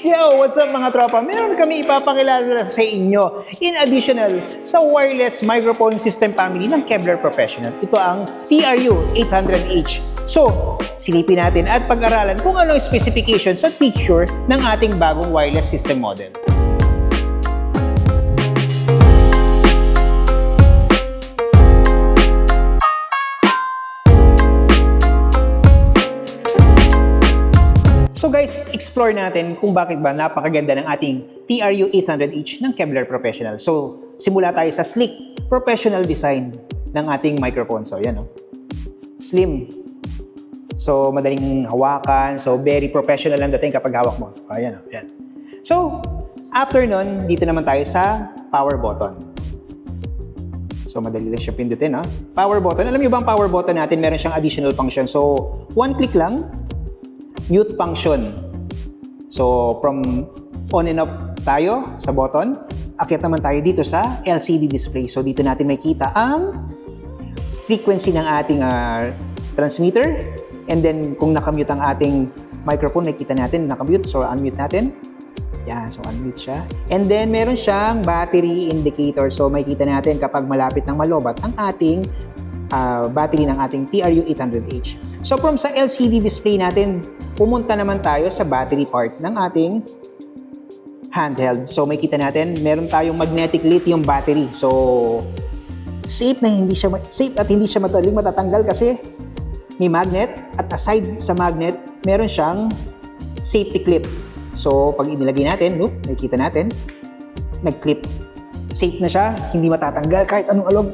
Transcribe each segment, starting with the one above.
Yo! What's up mga tropa? Meron kami ipapakilala sa inyo in additional sa wireless microphone system family ng Kevlar Professional. Ito ang TRU-800H. So, silipin natin at pag-aralan kung ano ang specifications at feature ng ating bagong wireless system model. So guys, explore natin kung bakit ba napakaganda ng ating TRU-800H ng Kevlar Professional. So, simula tayo sa sleek, professional design ng ating microphone. So, yan o. Slim. So, madaling hawakan. So, very professional ang dating kapag hawak mo. Ayan o. Yan. So, after nun, dito naman tayo sa power button. So, madali lang siya pindutin. Ha? Power button. Alam niyo ba ang power button natin? Meron siyang additional function. So, one click lang. Mute function. So, from on and off tayo sa button, akyat naman tayo dito sa LCD display. So, dito natin makita ang frequency ng ating transmitter. And then, kung nakamute ang ating microphone, nakita natin, nakamute. So, unmute natin. Yan, so unmute siya. And then, meron siyang battery indicator. So, makikita natin kapag malapit ng malobat ang ating battery ng ating TRU-800H. So from sa LCD display natin, pumunta naman tayo sa battery part ng ating handheld. So makikita natin, meron tayong magnetic lithium battery. So safe at hindi siya madaling matatanggal kasi may magnet at aside sa magnet, meron siyang safety clip. So pag inilagay natin, nakikita natin, nag-clip. Safe na siya, hindi matatanggal kahit anong alog.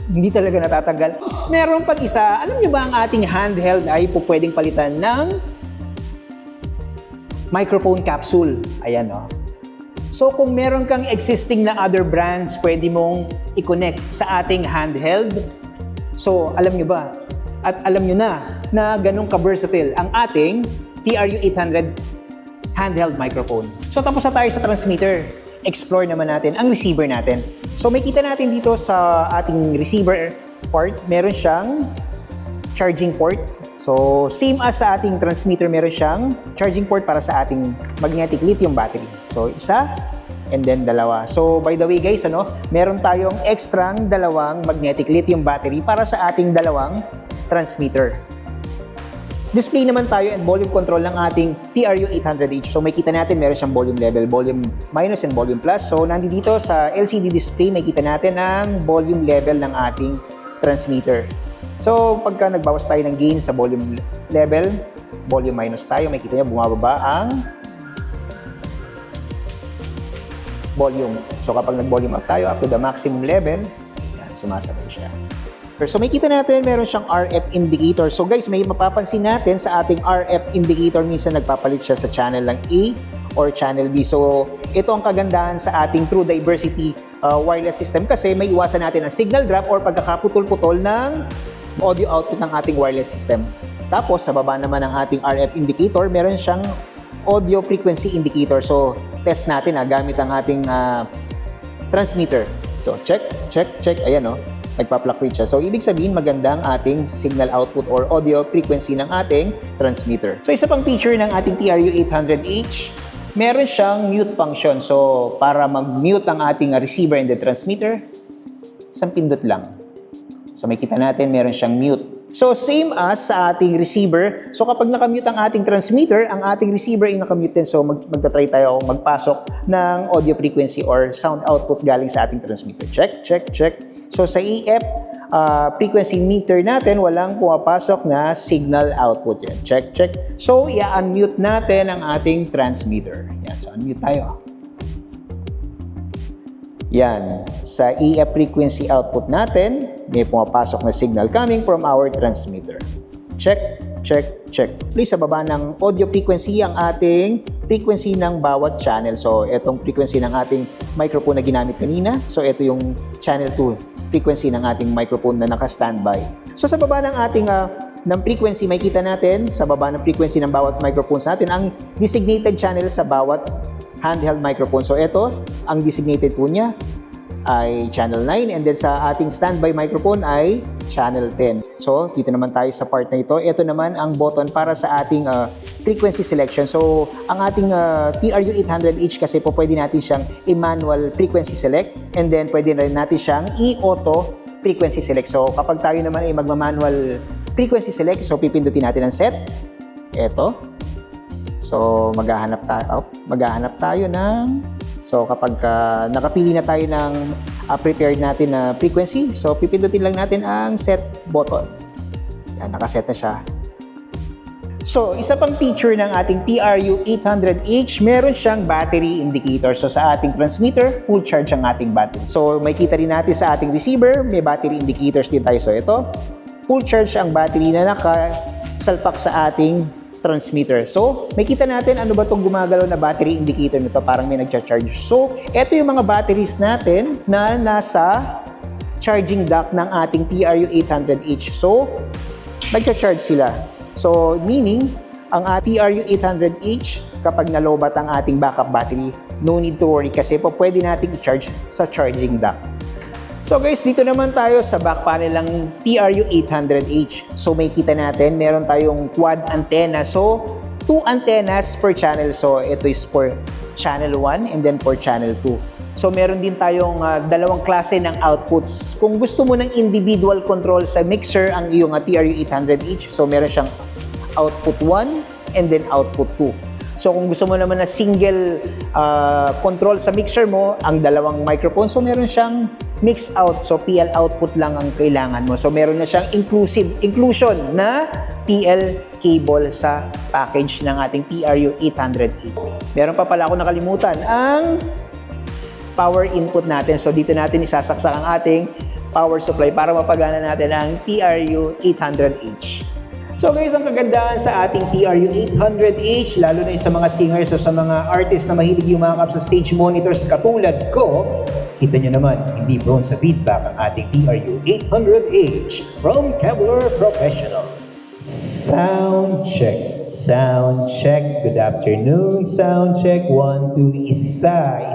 Hindi talaga natatanggal. Tapos meron pang isa, alam niyo ba ang ating handheld ay pwedeng palitan ng microphone capsule. Ayan o. So kung meron kang existing na other brands, pwede mong i-connect sa ating handheld. So alam niyo ba? At alam niyo na ganun ka-versatile ang ating TRU-800 handheld microphone. So tapos na tayo sa transmitter. Explore naman natin ang receiver natin. So makita natin dito sa ating receiver port, meron siyang charging port. So same as sa ating transmitter, meron siyang charging port para sa ating magnetic lithium battery. So isa and then dalawa. So by the way guys, meron tayong extrang dalawang magnetic lithium battery para sa ating dalawang transmitter. Display naman tayo and volume control ng ating TRU-800H. So makikita natin meron siyang volume level, volume minus and volume plus. So nandito sa LCD display, makikita natin ang volume level ng ating transmitter. So pagka nagbawas tayo ng gain sa volume level, volume minus tayo, makikita niyo bumababa ang volume. So kapag nag-volume up tayo up to the maximum level, yan, sumasabay siya. So makikita natin meron siyang RF indicator. So guys, may mapapansin natin sa ating RF indicator, minsan nagpapalit siya sa channel ng A or channel B. So ito ang kagandahan sa ating True Diversity wireless system kasi may iwasan natin ang signal drop or pagkakaputol-putol ng audio output ng ating wireless system. Tapos sa baba naman ng ating RF indicator, meron siyang audio frequency indicator. So test natin gamit ang ating transmitter. So check. Ayan nagpa-fluctuate siya. So, ibig sabihin magandang ating signal output or audio frequency ng ating transmitter. So, isa pang feature ng ating TRU-800H, meron siyang mute function. So, para mag-mute ang ating receiver and the transmitter, isang pindot lang. So, makita natin meron siyang mute. So, same as sa ating receiver. So, kapag nakamute ang ating transmitter, ang ating receiver ay nakamute din. So, magta-try tayo magpasok ng audio frequency or sound output galing sa ating transmitter. Check. So, sa EF frequency meter natin, walang pumapasok na signal output yan. Check. So, i-unmute natin ang ating transmitter. Yan. So, unmute tayo. Yan. Sa EF frequency output natin, may pumapasok na signal coming from our transmitter. Check. Please, sa baba ng audio frequency, ang ating frequency ng bawat channel. So, itong frequency ng ating microphone na ginamit kanina. So, ito yung channel 2 frequency ng ating microphone na naka-standby. So, sa baba ng ating ng frequency, makikita natin sa baba ng frequency ng bawat microphones natin ang designated channel sa bawat handheld microphone. So, ito, ang designated po niya ay channel 9 and then sa ating standby microphone ay channel 10. So, dito naman tayo sa part na ito. Ito naman ang button para sa ating frequency selection. So, ang ating TRU-800H kasi po pwede natin siyang i-manual frequency select and then pwede rin natin siyang i-auto frequency select. So, kapag tayo naman ay magma-manual frequency select, so pipindutin natin ang set. Ito. So, maghahanap tayo ng... So, kapag nakapili na tayo ng prepared natin na frequency, so pipindutin lang natin ang set button. Yan, nakaset na siya. So, isa pang feature ng ating TRU-800H, meron siyang battery indicator. So, sa ating transmitter, full charge ang ating battery. So, may kita rin natin sa ating receiver, may battery indicators din tayo. So, ito, full charge ang battery na nakasalpak sa ating transmitter. So, may kita natin ano ba itong gumagalaw na battery indicator nito, parang may nagcha-charge. So, ito yung mga batteries natin na nasa charging dock ng ating TRU-800H. So, nagcha-charge sila. So, meaning, ang TRU-800H, kapag nalobat ang ating backup battery, no need to worry kasi po pwede natin i-charge sa charging dock. So guys, dito naman tayo sa back panel ng TRU-800H. So may kita natin, meron tayong quad antenna. So, 2 antennas per channel. So ito is for channel 1 and then for channel 2. So meron din tayong dalawang klase ng outputs. Kung gusto mo ng individual control sa mixer ang iyong TRU-800H, so meron siyang output 1 and then output 2. So kung gusto mo naman na single control sa mixer mo, ang dalawang microphone, so meron siyang mix out. So PL output lang ang kailangan mo. So meron na siyang inclusion na PL cable sa package ng ating TRU-800H. Meron pa pala ako nakalimutan, ang power input natin. So dito natin isasaksak ang ating power supply para mapagana natin ang TRU-800H. So guys, ang kagandahan sa ating TRU-800H, lalo na sa mga singers o sa mga artists na mahilig yumakap sa stage monitors katulad ko, kita nyo naman, hindi prone sa feedback ang ating TRU-800H from Kevlar Professional. Sound check. Sound check. Good afternoon. Sound check. 1, 2, isa,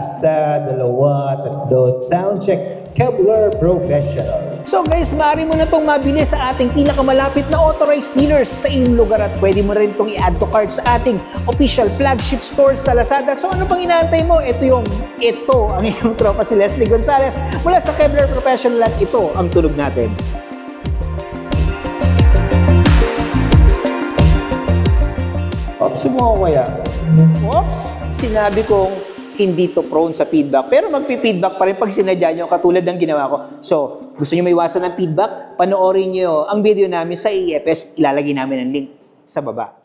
dalawa, tatlo. Sound check. Kevlar Professional. So guys, maaari mo na itong mabili sa ating pinakamalapit na authorized dealers sa iyong lugar at pwede mo rin itong i-add to cart sa ating official flagship store sa Lazada. So ano pang inaantay mo? Ito ang iyong tropa si Leslie Gonzalez mula sa Kevlar Professional at ito ang tunog natin. Oops, mo kaya? Oops, sinabi kong hindi to prone sa feedback. Pero magpi-feedback pa rin pag sinadya nyo katulad ng ginawa ko. So, gusto nyo maiwasan ng feedback? Panoorin nyo ang video namin sa EFS. Ilalagay namin ang link sa baba.